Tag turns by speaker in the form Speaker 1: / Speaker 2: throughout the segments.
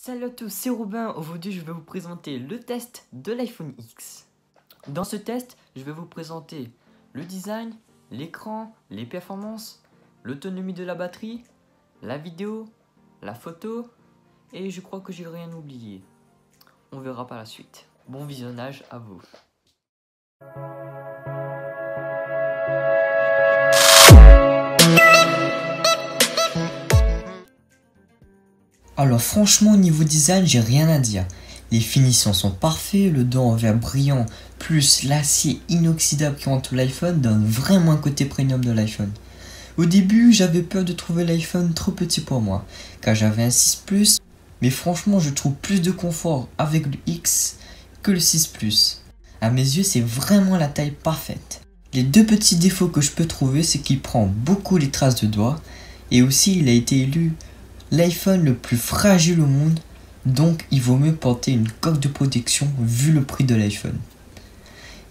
Speaker 1: Salut à tous, c'est Robin. Aujourd'hui, je vais vous présenter le test de l'iPhone X. Dans ce test, je vais vous présenter le design, l'écran, les performances, l'autonomie de la batterie, la vidéo, la photo et je crois que j'ai rien oublié. On verra par la suite. Bon visionnage à vous. Alors franchement, au niveau design, j'ai rien à dire. Les finitions sont parfaites, le dos en verre brillant plus l'acier inoxydable qui entoure l'iPhone donne vraiment un côté premium de l'iPhone. Au début, j'avais peur de trouver l'iPhone trop petit pour moi, car j'avais un 6 Plus, mais franchement, je trouve plus de confort avec le X que le 6 Plus. À mes yeux, c'est vraiment la taille parfaite. Les deux petits défauts que je peux trouver, c'est qu'il prend beaucoup les traces de doigts, et aussi il a été élu l'iPhone le plus fragile au monde, donc il vaut mieux porter une coque de protection vu le prix de l'iPhone.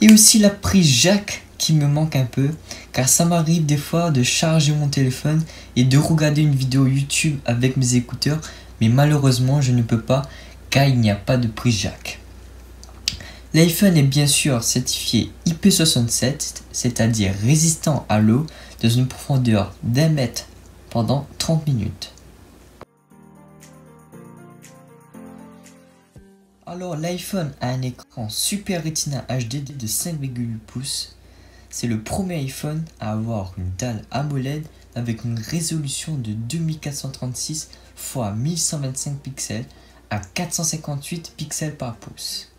Speaker 1: Et aussi la prise jack qui me manque un peu, car ça m'arrive des fois de charger mon téléphone et de regarder une vidéo YouTube avec mes écouteurs, mais malheureusement je ne peux pas car il n'y a pas de prise jack. L'iPhone est bien sûr certifié IP67, c'est-à-dire résistant à l'eau dans une profondeur d'1 mètre pendant 30 minutes. Alors l'iPhone a un écran Super Retina HD de 5,8 pouces. C'est le premier iPhone à avoir une dalle AMOLED avec une résolution de 2436 x 1125 pixels à 458 pixels par pouce.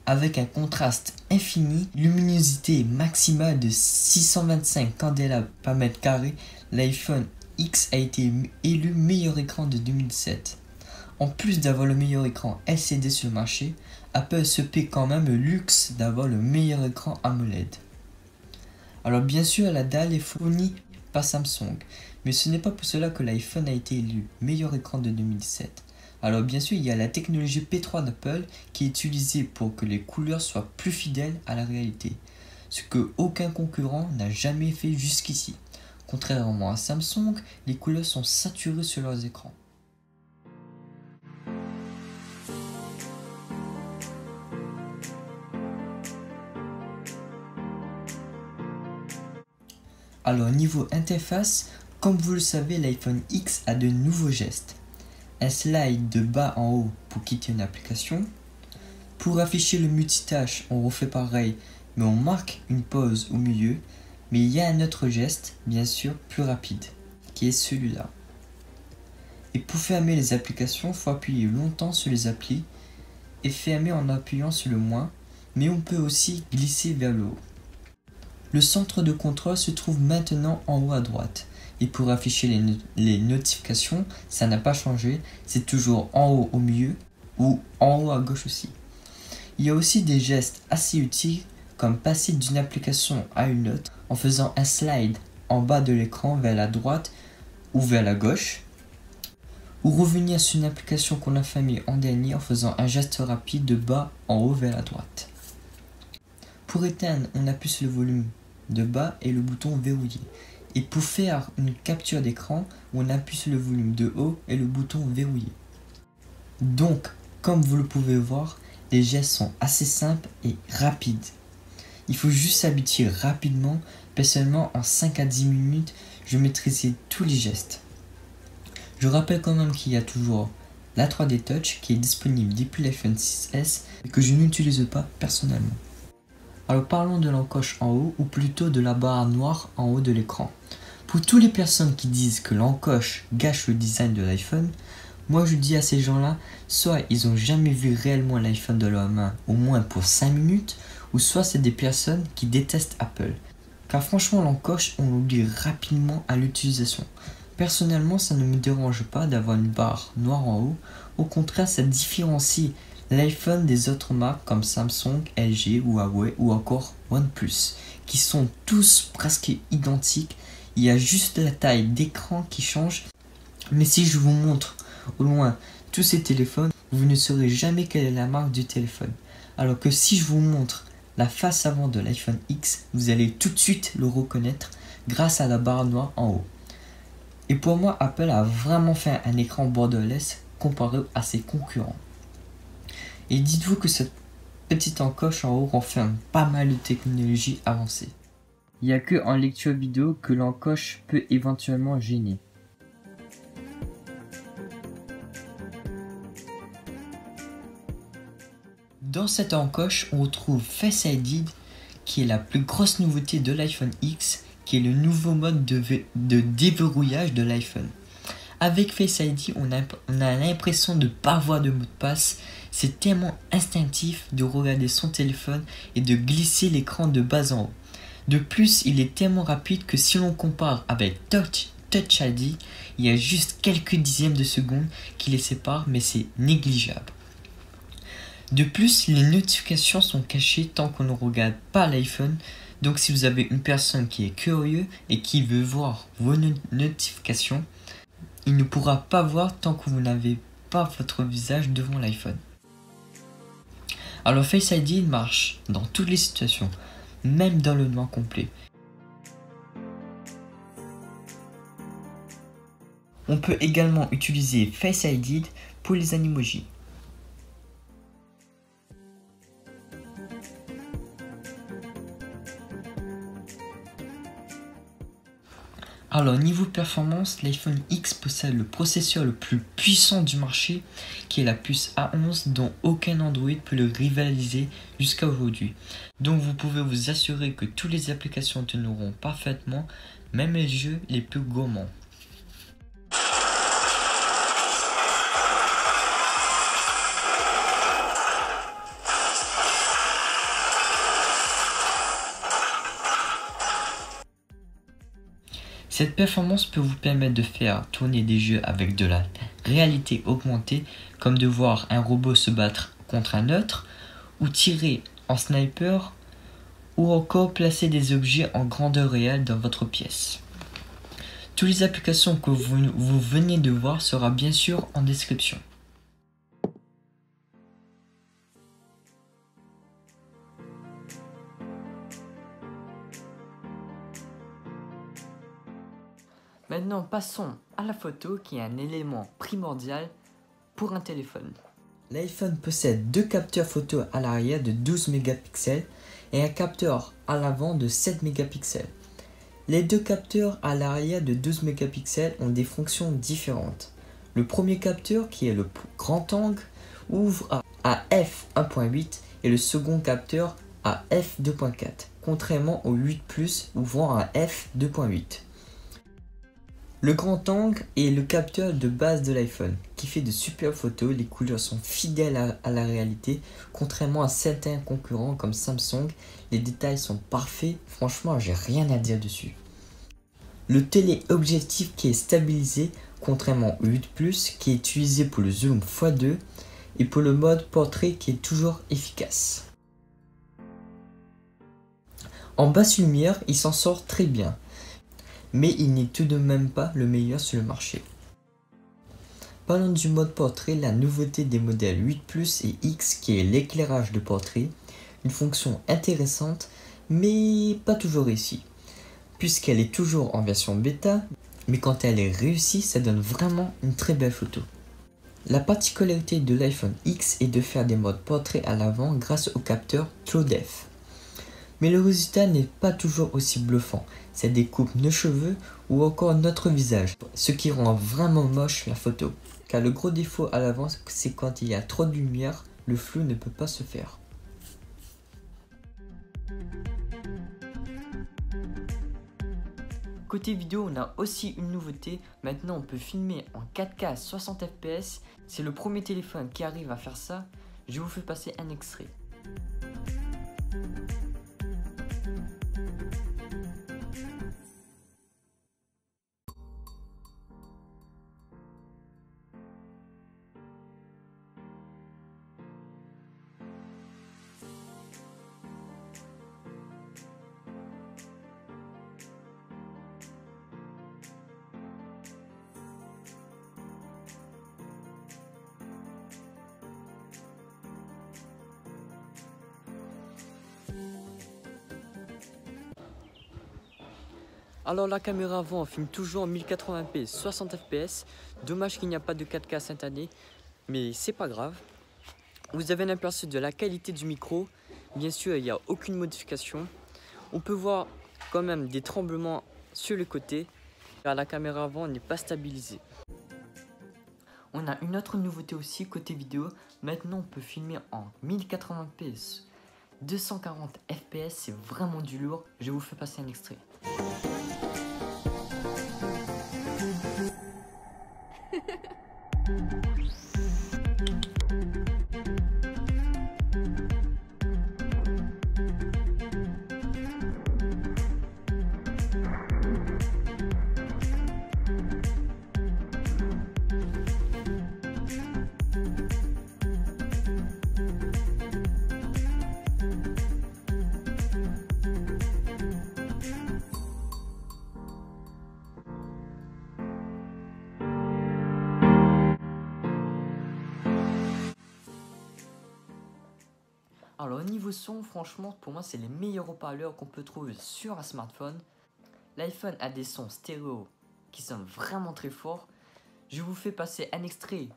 Speaker 1: Avec un contraste infini, luminosité maximale de 625 candélabres par mètre carré, l'iPhone X a été élu meilleur écran de 2007. En plus d'avoir le meilleur écran LCD sur le marché, Apple se paie quand même le luxe d'avoir le meilleur écran AMOLED. Alors bien sûr, la dalle est fournie par Samsung, mais ce n'est pas pour cela que l'iPhone a été élu meilleur écran de 2007. Alors bien sûr, il y a la technologie P3 d'Apple qui est utilisée pour que les couleurs soient plus fidèles à la réalité, ce que aucun concurrent n'a jamais fait jusqu'ici. Contrairement à Samsung, les couleurs sont saturées sur leurs écrans. Alors niveau interface, comme vous le savez, l'iPhone X a de nouveaux gestes. Un slide de bas en haut pour quitter une application. Pour afficher le multitâche, on refait pareil, mais on marque une pause au milieu. Mais il y a un autre geste, bien sûr, plus rapide, qui est celui-là. Et pour fermer les applications, il faut appuyer longtemps sur les applis et fermer en appuyant sur le moins, mais on peut aussi glisser vers le haut. Le centre de contrôle se trouve maintenant en haut à droite. Et pour afficher les notifications, ça n'a pas changé. C'est toujours en haut au milieu ou en haut à gauche aussi. Il y a aussi des gestes assez utiles comme passer d'une application à une autre en faisant un slide en bas de l'écran vers la droite ou vers la gauche. Ou revenir sur une application qu'on a fermée en dernier en faisant un geste rapide de bas en haut vers la droite. Pour éteindre, on appuie sur le volume de bas et le bouton verrouillé. Et pour faire une capture d'écran, on appuie sur le volume de haut et le bouton verrouillé. Donc, comme vous le pouvez voir, les gestes sont assez simples et rapides. Il faut juste s'habituer rapidement. Personnellement, en 5 à 10 minutes, je maîtrisais tous les gestes. Je rappelle quand même qu'il y a toujours la 3D Touch qui est disponible depuis l'iPhone 6S et que je n'utilise pas personnellement. Alors parlons de l'encoche en haut ou plutôt de la barre noire en haut de l'écran. Pour toutes les personnes qui disent que l'encoche gâche le design de l'iPhone, moi je dis à ces gens-là, soit ils n'ont jamais vu réellement l'iPhone de leur main au moins pour 5 minutes, ou soit c'est des personnes qui détestent Apple. Car franchement l'encoche on l'oublie rapidement à l'utilisation. Personnellement ça ne me dérange pas d'avoir une barre noire en haut, au contraire ça différencie l'iPhone des autres marques comme Samsung, LG, Huawei ou encore OnePlus, qui sont tous presque identiques. Il y a juste la taille d'écran qui change. Mais si je vous montre au loin tous ces téléphones, vous ne saurez jamais quelle est la marque du téléphone. Alors que si je vous montre la face avant de l'iPhone X, vous allez tout de suite le reconnaître grâce à la barre noire en haut. Et pour moi, Apple a vraiment fait un écran borderless comparé à ses concurrents. Et dites-vous que cette petite encoche en haut renferme pas mal de technologies avancées. Il n'y a que en lecture vidéo que l'encoche peut éventuellement gêner. Dans cette encoche, on retrouve Face ID, qui est la plus grosse nouveauté de l'iPhone X, qui est le nouveau mode de déverrouillage de l'iPhone. Avec Face ID, on a l'impression de ne pas avoir de mot de passe. C'est tellement instinctif de regarder son téléphone et de glisser l'écran de bas en haut. De plus, il est tellement rapide que si l'on compare avec Touch ID, il y a juste quelques dixièmes de seconde qui les séparent, mais c'est négligeable. De plus, les notifications sont cachées tant qu'on ne regarde pas l'iPhone. Donc si vous avez une personne qui est curieux et qui veut voir vos notifications, il ne pourra pas voir tant que vous n'avez pas votre visage devant l'iPhone. Alors Face ID marche dans toutes les situations, même dans le noir complet. On peut également utiliser Face ID pour les animojis. Alors niveau performance, l'iPhone X possède le processeur le plus puissant du marché, qui est la puce A11 dont aucun Android peut le rivaliser jusqu'à aujourd'hui. Donc vous pouvez vous assurer que toutes les applications tourneront parfaitement, même les jeux les plus gourmands. Cette performance peut vous permettre de faire tourner des jeux avec de la réalité augmentée, comme de voir un robot se battre contre un autre, ou tirer en sniper, ou encore placer des objets en grandeur réelle dans votre pièce. Toutes les applications que vous venez de voir seront bien sûr en description. Maintenant, passons à la photo qui est un élément primordial pour un téléphone. L'iPhone possède deux capteurs photo à l'arrière de 12 mégapixels et un capteur à l'avant de 7 mégapixels. Les deux capteurs à l'arrière de 12 mégapixels ont des fonctions différentes. Le premier capteur, qui est le grand angle, ouvre à f1.8 et le second capteur à f2.4, contrairement au 8+, ouvrant à f2.8. Le grand angle est le capteur de base de l'iPhone, qui fait de superbes photos. Les couleurs sont fidèles à la réalité, contrairement à certains concurrents comme Samsung. Les détails sont parfaits, franchement j'ai rien à dire dessus. Le téléobjectif qui est stabilisé, contrairement au 8+, qui est utilisé pour le zoom x2 et pour le mode portrait qui est toujours efficace. En basse lumière, il s'en sort très bien, mais il n'est tout de même pas le meilleur sur le marché. Parlons du mode portrait, la nouveauté des modèles 8+ et X qui est l'éclairage de portrait, une fonction intéressante mais pas toujours réussie, puisqu'elle est toujours en version bêta, mais quand elle est réussie, ça donne vraiment une très belle photo. La particularité de l'iPhone X est de faire des modes portrait à l'avant grâce au capteur TrueDepth. Mais le résultat n'est pas toujours aussi bluffant, ça découpe nos cheveux ou encore notre visage, ce qui rend vraiment moche la photo. Car le gros défaut à l'avant, c'est quand il y a trop de lumière, le flou ne peut pas se faire. Côté vidéo, on a aussi une nouveauté, maintenant on peut filmer en 4K à 60 fps, c'est le premier téléphone qui arrive à faire ça, je vous fais passer un extrait. Alors la caméra avant filme toujours en 1080p 60 fps. Dommage qu'il n'y a pas de 4K cette année, mais c'est pas grave. Vous avez un aperçu de la qualité du micro. Bien sûr, il n'y a aucune modification. On peut voir quand même des tremblements sur le côté, car la caméra avant n'est pas stabilisée. On a une autre nouveauté aussi côté vidéo. Maintenant, on peut filmer en 1080p 240 fps. C'est vraiment du lourd. Je vous fais passer un extrait. Alors au niveau son, franchement, pour moi, c'est les meilleurs haut-parleurs qu'on peut trouver sur un smartphone. L'iPhone a des sons stéréo qui sonnent vraiment très fort. Je vous fais passer un extrait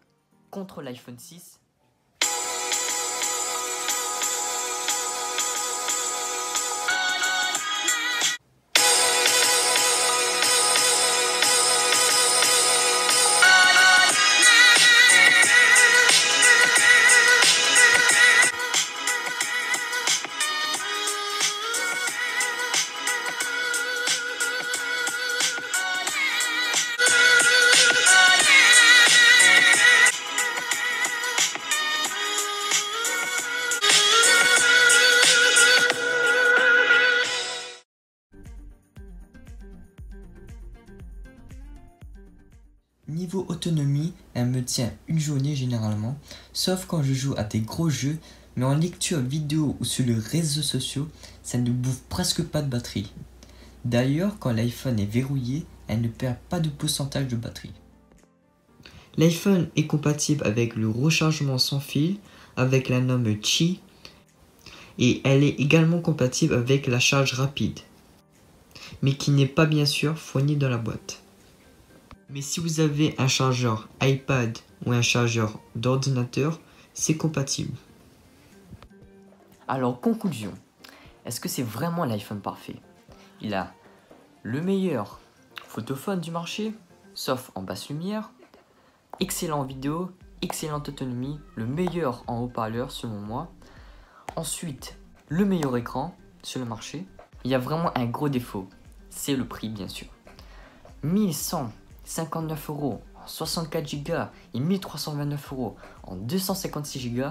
Speaker 1: contre l'iPhone 6. Niveau autonomie, elle me tient une journée généralement, sauf quand je joue à des gros jeux, mais en lecture vidéo ou sur les réseaux sociaux, ça ne bouffe presque pas de batterie. D'ailleurs, quand l'iPhone est verrouillé, elle ne perd pas de pourcentage de batterie. L'iPhone est compatible avec le rechargement sans fil, avec la norme Qi, et elle est également compatible avec la charge rapide, mais qui n'est pas bien sûr fournie dans la boîte. Mais si vous avez un chargeur iPad ou un chargeur d'ordinateur, c'est compatible. Alors, conclusion. Est-ce que c'est vraiment l'iPhone parfait? Il a le meilleur photophone du marché, sauf en basse lumière, excellent en vidéo, excellente autonomie, le meilleur en haut-parleur selon moi. Ensuite, le meilleur écran sur le marché. Il y a vraiment un gros défaut, c'est le prix bien sûr. 1159 € en 64 Go et 1329 € en 256 Go,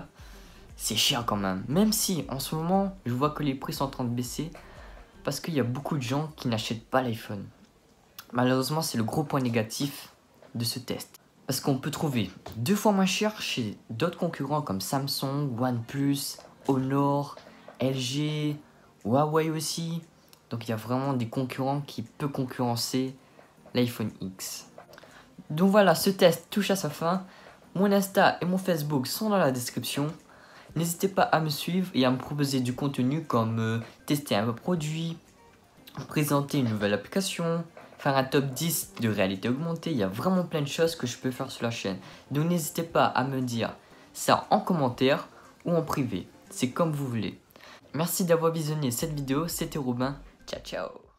Speaker 1: c'est cher quand même. Même si en ce moment, je vois que les prix sont en train de baisser parce qu'il y a beaucoup de gens qui n'achètent pas l'iPhone. Malheureusement, c'est le gros point négatif de ce test. Parce qu'on peut trouver 2 fois moins cher chez d'autres concurrents comme Samsung, OnePlus, Honor, LG, Huawei aussi. Donc il y a vraiment des concurrents qui peuvent concurrencer l'iPhone X. Donc voilà, ce test touche à sa fin. Mon Insta et mon Facebook sont dans la description. N'hésitez pas à me suivre et à me proposer du contenu comme tester un nouveau produit, présenter une nouvelle application, faire un top 10 de réalité augmentée. Il y a vraiment plein de choses que je peux faire sur la chaîne. Donc n'hésitez pas à me dire ça en commentaire ou en privé. C'est comme vous voulez. Merci d'avoir visionné cette vidéo. C'était Robin. Ciao ciao.